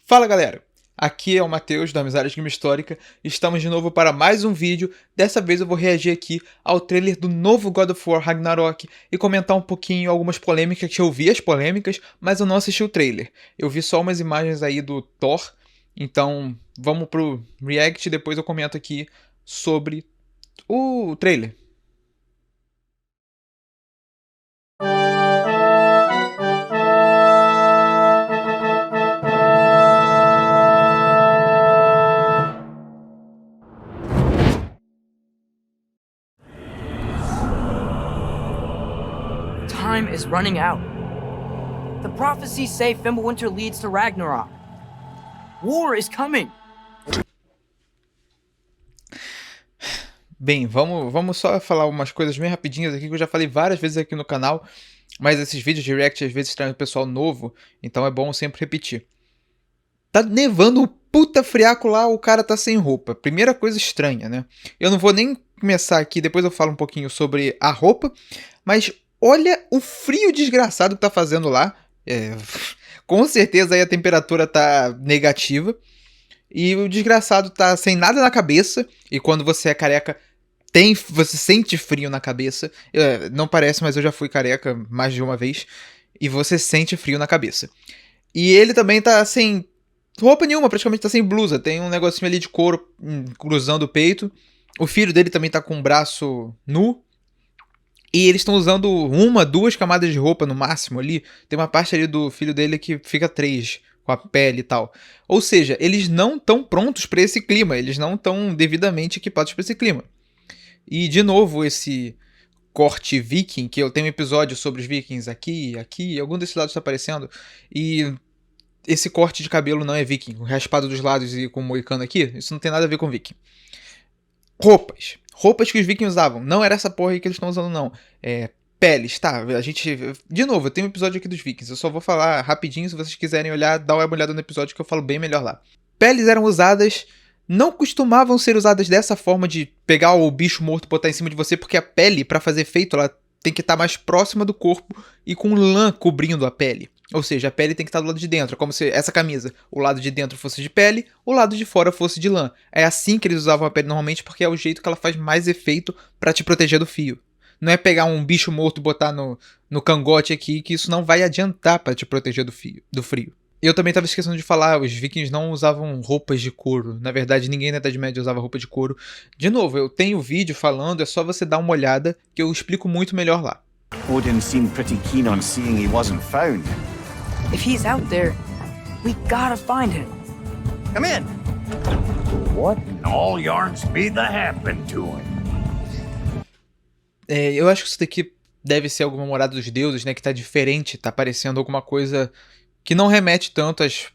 Fala galera, aqui é o Matheus da Amizades Game Histórica, estamos de novo para mais um vídeo. Dessa vez eu vou reagir aqui ao trailer do novo God of War Ragnarok e comentar um pouquinho algumas polêmicas, que eu vi as polêmicas, mas eu não assisti o trailer. Eu vi só umas imagens aí do Thor, então vamos pro react e depois eu comento aqui sobre o trailer. Time is running out. The prophecies say Fimbulwinter leads to Ragnarok. War is coming. Bem, vamos só falar umas coisas bem rapidinhas aqui que eu já falei várias vezes aqui no canal, mas esses vídeos de react às vezes trazem pessoal novo, então é bom sempre repetir. Tá nevando um puta friaco lá, o cara tá sem roupa. Primeira coisa estranha, né? Eu não vou nem começar aqui, depois eu falo um pouquinho sobre a roupa, mas olha o frio desgraçado que tá fazendo lá. Com certeza aí a temperatura tá negativa. E o desgraçado tá sem nada na cabeça. E quando você é careca, você sente frio na cabeça. Não parece, mas eu já fui careca mais de uma vez. E você sente frio na cabeça. E ele também tá sem roupa nenhuma, praticamente tá sem blusa. Tem um negocinho ali de couro cruzando o peito. O filho dele também tá com o braço nu. E eles estão usando uma, duas camadas de roupa no máximo ali. Tem uma parte ali do filho dele que fica 3, com a pele e tal. Ou seja, eles não estão prontos para esse clima. Eles não estão devidamente equipados para esse clima. E, de novo, esse corte viking, que eu tenho um episódio sobre os vikings aqui, algum desses lados está aparecendo. E esse corte de cabelo não é viking. O raspado dos lados e com o moicano aqui, isso não tem nada a ver com viking. Roupas que os vikings usavam. Não era essa porra aí que eles estão usando, não. Peles, tá? A gente... De novo, eu tenho um episódio aqui dos vikings. Eu só vou falar rapidinho, se vocês quiserem olhar, dá uma olhada no episódio que eu falo bem melhor lá. Peles eram usadas... Não costumavam ser usadas dessa forma de pegar o bicho morto e botar em cima de você, porque a pele, pra fazer efeito, ela tem que estar mais próxima do corpo e com lã cobrindo a pele. Ou seja, a pele tem que estar do lado de dentro. É como se essa camisa, o lado de dentro fosse de pele, o lado de fora fosse de lã. É assim que eles usavam a pele normalmente, porque é o jeito que ela faz mais efeito pra te proteger do fio. Não é pegar um bicho morto e botar no cangote aqui, que isso não vai adiantar pra te proteger do frio. Eu também estava esquecendo de falar, os vikings não usavam roupas de couro. Na verdade, ninguém na Idade Média usava roupa de couro. De novo, eu tenho vídeo falando, é só você dar uma olhada, que eu explico muito melhor lá. Odin seemed pretty keen on seeing he wasn't found. If he's out there, we gotta find him. Come in. What in all yarns be that happened to him? Eu acho que isso daqui deve ser alguma morada dos deuses, né? Que tá diferente, tá parecendo alguma coisa que não remete tanto às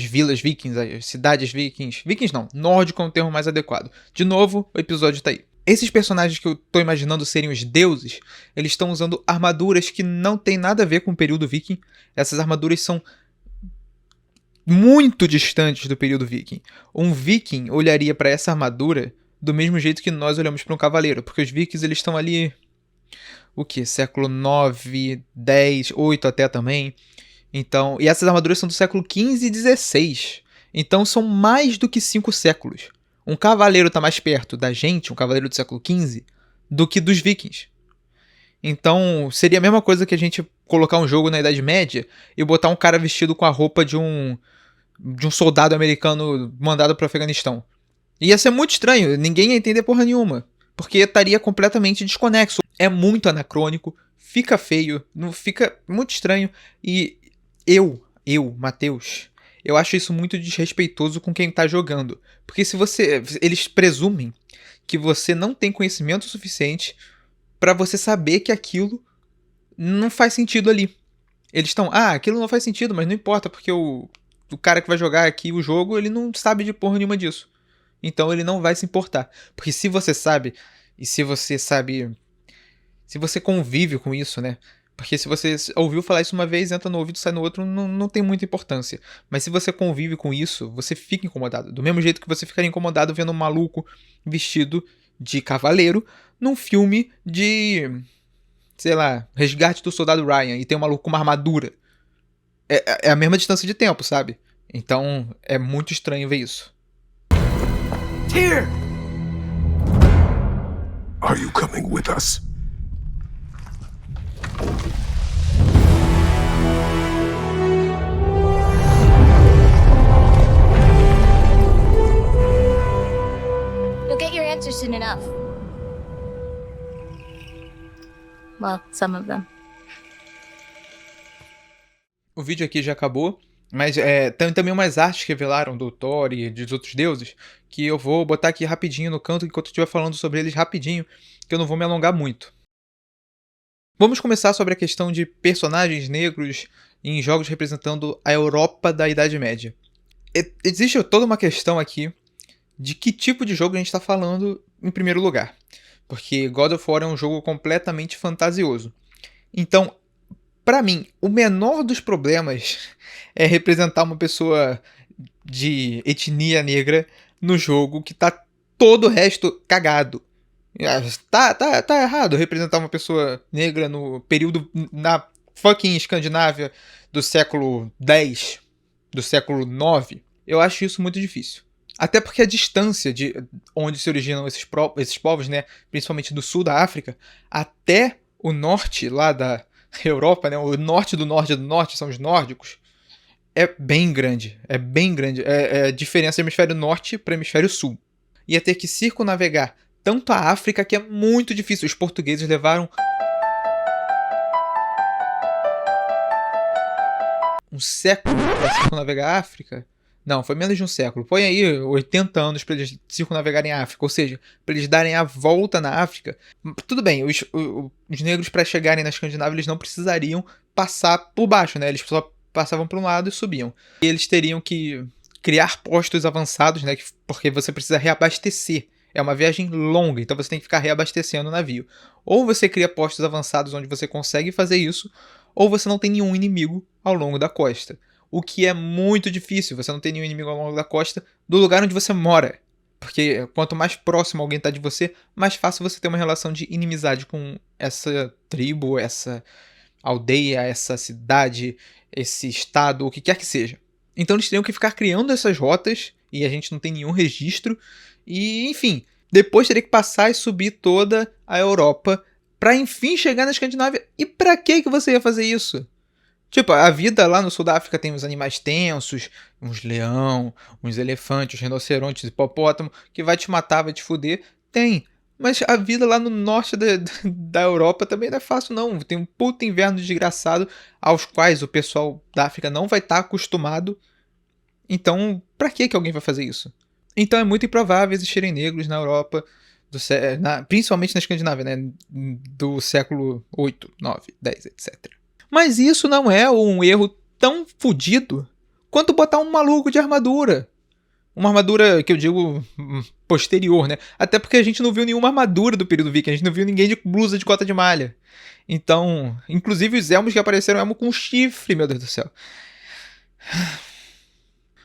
vilas vikings, às cidades vikings. Vikings não, nórdico é um termo mais adequado. De novo, o episódio tá aí. Esses personagens que eu tô imaginando serem os deuses, eles estão usando armaduras que não tem nada a ver com o período viking. Essas armaduras são muito distantes do período viking. Um viking olharia para essa armadura do mesmo jeito que nós olhamos para um cavaleiro, porque os vikings eles estão ali, o que? Século 9, 10, 8 até também. Então, e essas armaduras são do século 15 e 16. Então são mais do que 5 séculos. Um cavaleiro está mais perto da gente, um cavaleiro do século 15, do que dos vikings. Então seria a mesma coisa que a gente colocar um jogo na Idade Média e botar um cara vestido com a roupa de um soldado americano mandado para o Afeganistão. Ia ser muito estranho, ninguém ia entender porra nenhuma. Porque estaria completamente desconexo. É muito anacrônico, fica feio, fica muito estranho. E Matheus, eu acho isso muito desrespeitoso com quem tá jogando. Porque eles presumem que você não tem conhecimento suficiente pra você saber que aquilo não faz sentido ali. Eles estão, aquilo não faz sentido, mas não importa, porque o cara que vai jogar aqui o jogo, ele não sabe de porra nenhuma disso. Então ele não vai se importar. Porque se você sabe, e se você convive com isso, né? Porque se você ouviu falar isso uma vez, entra no ouvido, sai no outro, não tem muita importância. Mas se você convive com isso, você fica incomodado. Do mesmo jeito que você ficaria incomodado vendo um maluco vestido de cavaleiro num filme de, sei lá, Resgate do Soldado Ryan, e tem um maluco com uma armadura. É a mesma distância de tempo, sabe? Então é muito estranho ver isso. Tyr! Are you coming with us? You'll get your answers soon enough. Well, some of them. O vídeo aqui já acabou, mas tem também umas artes que revelaram do Thor e dos outros deuses, que eu vou botar aqui rapidinho no canto enquanto eu estiver falando sobre eles rapidinho, que eu não vou me alongar muito. Vamos começar sobre a questão de personagens negros em jogos representando a Europa da Idade Média. Existe toda uma questão aqui de que tipo de jogo a gente está falando em primeiro lugar. Porque God of War é um jogo completamente fantasioso. Então, pra mim, o menor dos problemas é representar uma pessoa de etnia negra no jogo que tá todo o resto cagado. Tá errado representar uma pessoa negra no período na fucking Escandinávia do século X, do século IX. Eu acho isso muito difícil. Até porque a distância de onde se originam esses povos, né, principalmente do sul da África, até o norte lá da Europa, né, o norte do norte são os nórdicos, é bem grande. É bem grande. É a diferença do hemisfério norte para o hemisfério sul. Ia ter que circunnavegar tanto a África, que é muito difícil. Os portugueses levaram um século para circunnavegar a África. Não, foi menos de um século. Põe aí 80 anos para eles circunnavegarem a África. Ou seja, para eles darem a volta na África. Tudo bem, os negros para chegarem na Escandinávia, eles não precisariam passar por baixo, né? Eles só passavam para um lado e subiam. E eles teriam que criar postos avançados, né? Porque você precisa reabastecer. É uma viagem longa, então você tem que ficar reabastecendo o navio. Ou você cria postos avançados onde você consegue fazer isso, ou você não tem nenhum inimigo ao longo da costa. O que é muito difícil, você não tem nenhum inimigo ao longo da costa do lugar onde você mora. Porque quanto mais próximo alguém está de você, mais fácil você ter uma relação de inimizade com essa tribo, essa aldeia, essa cidade, esse estado, o que quer que seja. Então eles teriam que ficar criando essas rotas, e a gente não tem nenhum registro. E, enfim, depois teria que passar e subir toda a Europa para enfim chegar na Escandinávia. E para que você ia fazer isso? Tipo, a vida lá no sul da África tem uns animais tensos, uns leão, uns elefantes, uns rinocerontes, hipopótamo, que vai te matar, vai te fuder. Tem. Mas a vida lá no norte da Europa também não é fácil, não. Tem um puta inverno desgraçado aos quais o pessoal da África não vai estar acostumado. Então, pra que alguém vai fazer isso? Então é muito improvável existirem negros na Europa, principalmente na Escandinávia, né? Do século 8, 9, 10, etc. Mas isso não é um erro tão fodido quanto botar um maluco de armadura. Uma armadura que eu digo posterior, né? Até porque a gente não viu nenhuma armadura do período Viking, a gente não viu ninguém de blusa de cota de malha. Então, inclusive os elmos que apareceram, elmo com chifre, meu Deus do céu.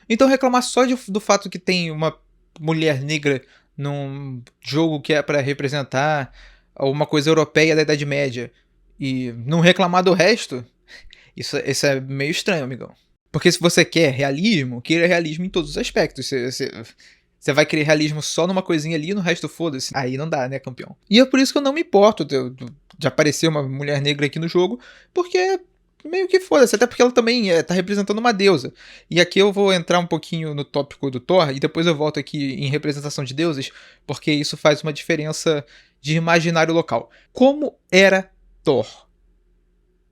Então reclamar só do fato que tem uma mulher negra num jogo que é para representar uma coisa europeia da Idade Média e não reclamar do resto, isso é meio estranho, amigão. Porque se você quer realismo, queira realismo em todos os aspectos. Você vai querer realismo só numa coisinha ali e no resto foda-se. Aí não dá, né, campeão? E é por isso que eu não me importo de aparecer uma mulher negra aqui no jogo, porque meio que foda-se, até porque ela também tá representando uma deusa. E aqui eu vou entrar um pouquinho no tópico do Thor, e depois eu volto aqui em representação de deuses, porque isso faz uma diferença de imaginário local. Como era Thor?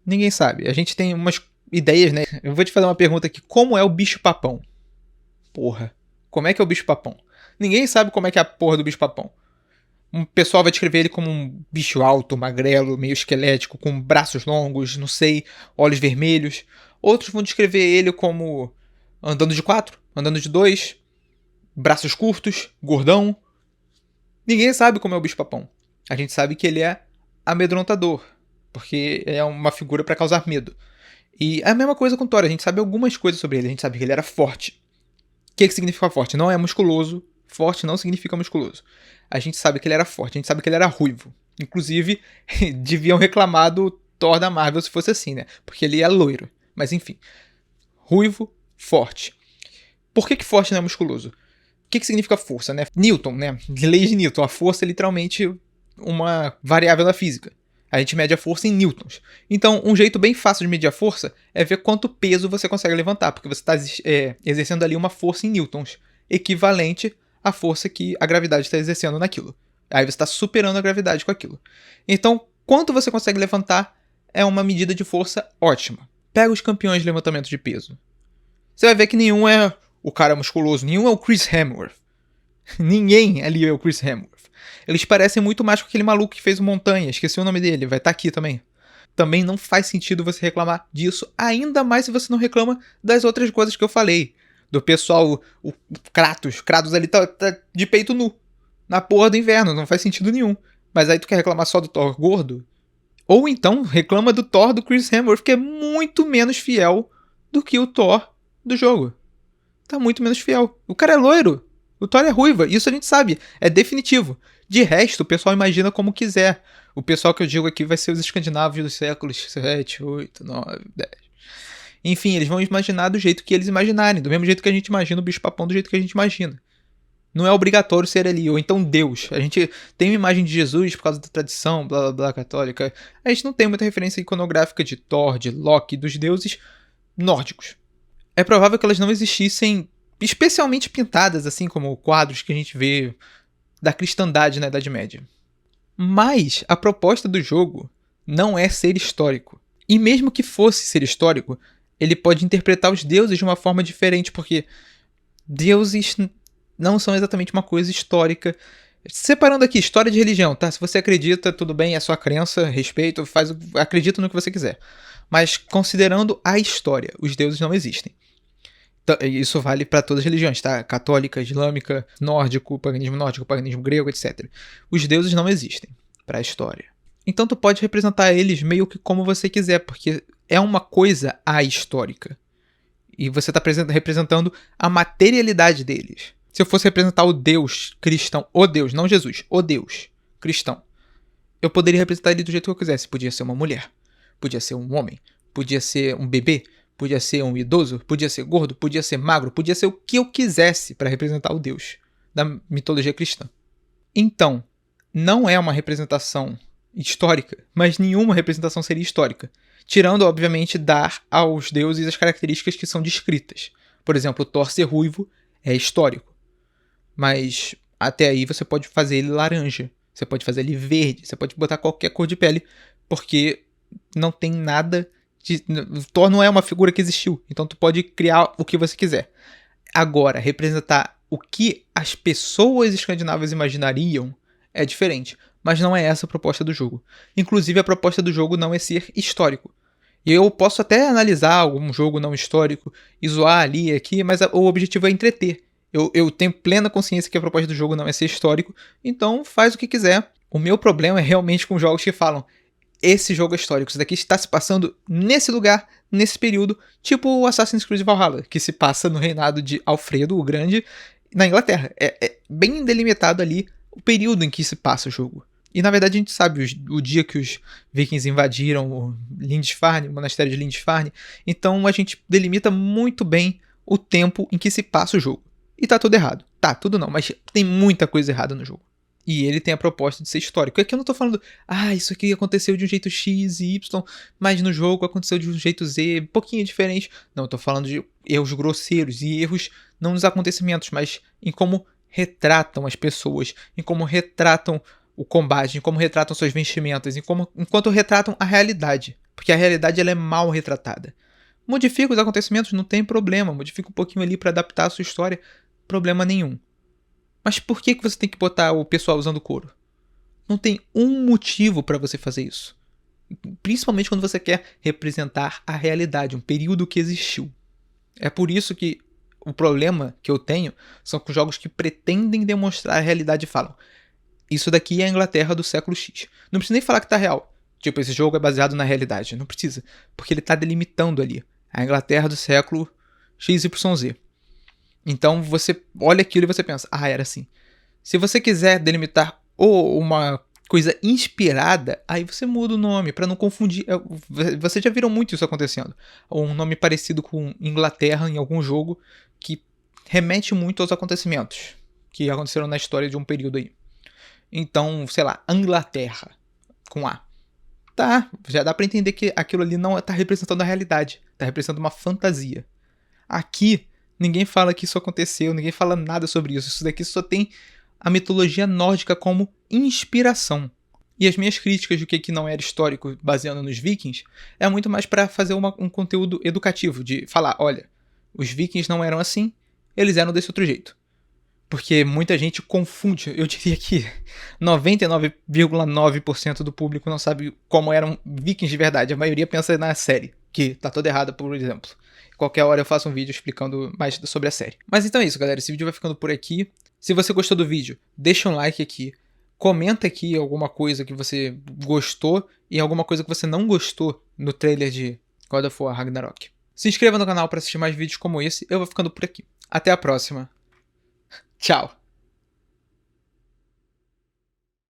Ninguém sabe. A gente tem umas ideias, né? Eu vou te fazer uma pergunta aqui. Como é o bicho-papão? Porra. Como é que é o bicho-papão? Ninguém sabe como é que é a porra do bicho-papão. Um pessoal vai descrever ele como um bicho alto, magrelo, meio esquelético, com braços longos, não sei, olhos vermelhos. Outros vão descrever ele como andando de 4, andando de 2, braços curtos, gordão. Ninguém sabe como é o bicho-papão. A gente sabe que ele é amedrontador, porque é uma figura para causar medo. E é a mesma coisa com Thor, a gente sabe algumas coisas sobre ele. A gente sabe que ele era forte. O que significa forte? Não é musculoso. Forte não significa musculoso. A gente sabe que ele era forte, a gente sabe que ele era ruivo. Inclusive, deviam reclamar do Thor da Marvel se fosse assim, né? Porque ele é loiro. Mas enfim. Ruivo, forte. Por que forte não é musculoso? O que significa força, né? Newton, né? Leis de Newton. A força é literalmente uma variável da física. A gente mede a força em newtons. Então, um jeito bem fácil de medir a força é ver quanto peso você consegue levantar, porque você está exercendo ali uma força em newtons, equivalente à força que a gravidade está exercendo naquilo. Aí você está superando a gravidade com aquilo. Então, quanto você consegue levantar é uma medida de força ótima. Pega os campeões de levantamento de peso. Você vai ver que nenhum é o cara musculoso, nenhum é o Chris Hemsworth. Ninguém ali é o Chris Hemsworth. Eles parecem muito mais com aquele maluco que fez o Montanha, esqueci o nome dele, vai estar aqui também. Também não faz sentido você reclamar disso, ainda mais se você não reclama das outras coisas que eu falei. Do pessoal, o Kratos ali tá de peito nu, na porra do inverno, não faz sentido nenhum. Mas aí tu quer reclamar só do Thor gordo? Ou então reclama do Thor do Chris Hemsworth, que é muito menos fiel do que o Thor do jogo. Tá muito menos fiel. O cara é loiro, o Thor é ruiva, isso a gente sabe, é definitivo. De resto, o pessoal imagina como quiser. O pessoal que eu digo aqui vai ser os escandinavos dos séculos 7, 8, 9, 10. Enfim, eles vão imaginar do jeito que eles imaginarem, do mesmo jeito que a gente imagina o bicho-papão, do jeito que a gente imagina. Não é obrigatório ser ali, ou então Deus. A gente tem uma imagem de Jesus por causa da tradição, blá blá blá, católica. A gente não tem muita referência iconográfica de Thor, de Loki, dos deuses nórdicos. É provável que elas não existissem especialmente pintadas, assim como quadros que a gente vê da cristandade na Idade Média. Mas a proposta do jogo não é ser histórico. E mesmo que fosse ser histórico, ele pode interpretar os deuses de uma forma diferente, porque deuses não são exatamente uma coisa histórica. Separando aqui, história de religião, tá? Se você acredita, tudo bem, é sua crença, respeito, acredita no que você quiser. Mas considerando a história, os deuses não existem. Isso vale para todas as religiões, tá? Católica, islâmica, paganismo grego, etc. Os deuses não existem para a história. Então tu pode representar eles meio que como você quiser, porque é uma coisa ahistórica. E você está representando a materialidade deles. Se eu fosse representar o Deus cristão, o Deus, não Jesus, o Deus cristão, eu poderia representar ele do jeito que eu quisesse. Podia ser uma mulher, podia ser um homem, podia ser um bebê, podia ser um idoso, podia ser gordo, podia ser magro, podia ser o que eu quisesse para representar o Deus da mitologia cristã. Então, não é uma representação histórica, mas nenhuma representação seria histórica. Tirando, obviamente, dar aos deuses as características que são descritas. Por exemplo, o Thor ser ruivo é histórico. Mas até aí você pode fazer ele laranja, você pode fazer ele verde, você pode botar qualquer cor de pele, porque não tem nada... O Thor não é uma figura que existiu, então tu pode criar o que você quiser. Agora, representar o que as pessoas escandinavas imaginariam é diferente, mas não é essa a proposta do jogo. Inclusive, a proposta do jogo não é ser histórico. E eu posso até analisar algum jogo não histórico e zoar ali e aqui, mas o objetivo é entreter. Eu tenho plena consciência que a proposta do jogo não é ser histórico, então faz o que quiser. O meu problema é realmente com jogos que falam: esse jogo é histórico, isso daqui está se passando nesse lugar, nesse período, tipo o Assassin's Creed Valhalla, que se passa no reinado de Alfredo o Grande, na Inglaterra. É bem delimitado ali o período em que se passa o jogo. E na verdade a gente sabe o dia que os vikings invadiram o Lindisfarne, o monastério de Lindisfarne, então a gente delimita muito bem o tempo em que se passa o jogo. E tá tudo errado. Tá, tudo não, mas tem muita coisa errada no jogo. E ele tem a proposta de ser histórico. É que eu não tô falando, isso aqui aconteceu de um jeito X e Y, mas no jogo aconteceu de um jeito Z, um pouquinho diferente. Não, eu tô falando de erros grosseiros e erros não nos acontecimentos, mas em como retratam as pessoas, em como retratam o combate, em como retratam suas vestimentas, enquanto retratam a realidade. Porque a realidade ela é mal retratada. Modifica os acontecimentos, não tem problema. Modifica um pouquinho ali para adaptar a sua história, problema nenhum. Mas por que você tem que botar o pessoal usando couro? Não tem um motivo para você fazer isso. Principalmente quando você quer representar a realidade, um período que existiu. É por isso que o problema que eu tenho são com jogos que pretendem demonstrar a realidade e falam: isso daqui é a Inglaterra do século X. Não precisa nem falar que tá real. Tipo, esse jogo é baseado na realidade. Não precisa. Porque ele tá delimitando ali a Inglaterra do século XYZ. Então você olha aquilo e você pensa: era assim. Se você quiser delimitar uma coisa inspirada, aí você muda o nome para não confundir. Vocês já viram muito isso acontecendo. Um nome parecido com Inglaterra em algum jogo que remete muito aos acontecimentos que aconteceram na história de um período aí. Então, sei lá, Inglaterra, com A. Tá, já dá pra entender que aquilo ali não tá representando a realidade, tá representando uma fantasia. Aqui, ninguém fala que isso aconteceu, ninguém fala nada sobre isso. Isso daqui só tem a mitologia nórdica como inspiração. E as minhas críticas do que não era histórico baseando nos vikings é muito mais para fazer um conteúdo educativo, de falar, olha, os vikings não eram assim, eles eram desse outro jeito. Porque muita gente confunde, eu diria que 99,9% do público não sabe como eram vikings de verdade. A maioria pensa na série, que tá toda errada, por exemplo. Qualquer hora eu faço um vídeo explicando mais sobre a série. Mas então é isso, galera. Esse vídeo vai ficando por aqui. Se você gostou do vídeo, deixa um like aqui. Comenta aqui alguma coisa que você gostou e alguma coisa que você não gostou no trailer de God of War Ragnarok. Se inscreva no canal para assistir mais vídeos como esse. Eu vou ficando por aqui. Até a próxima. Tchau.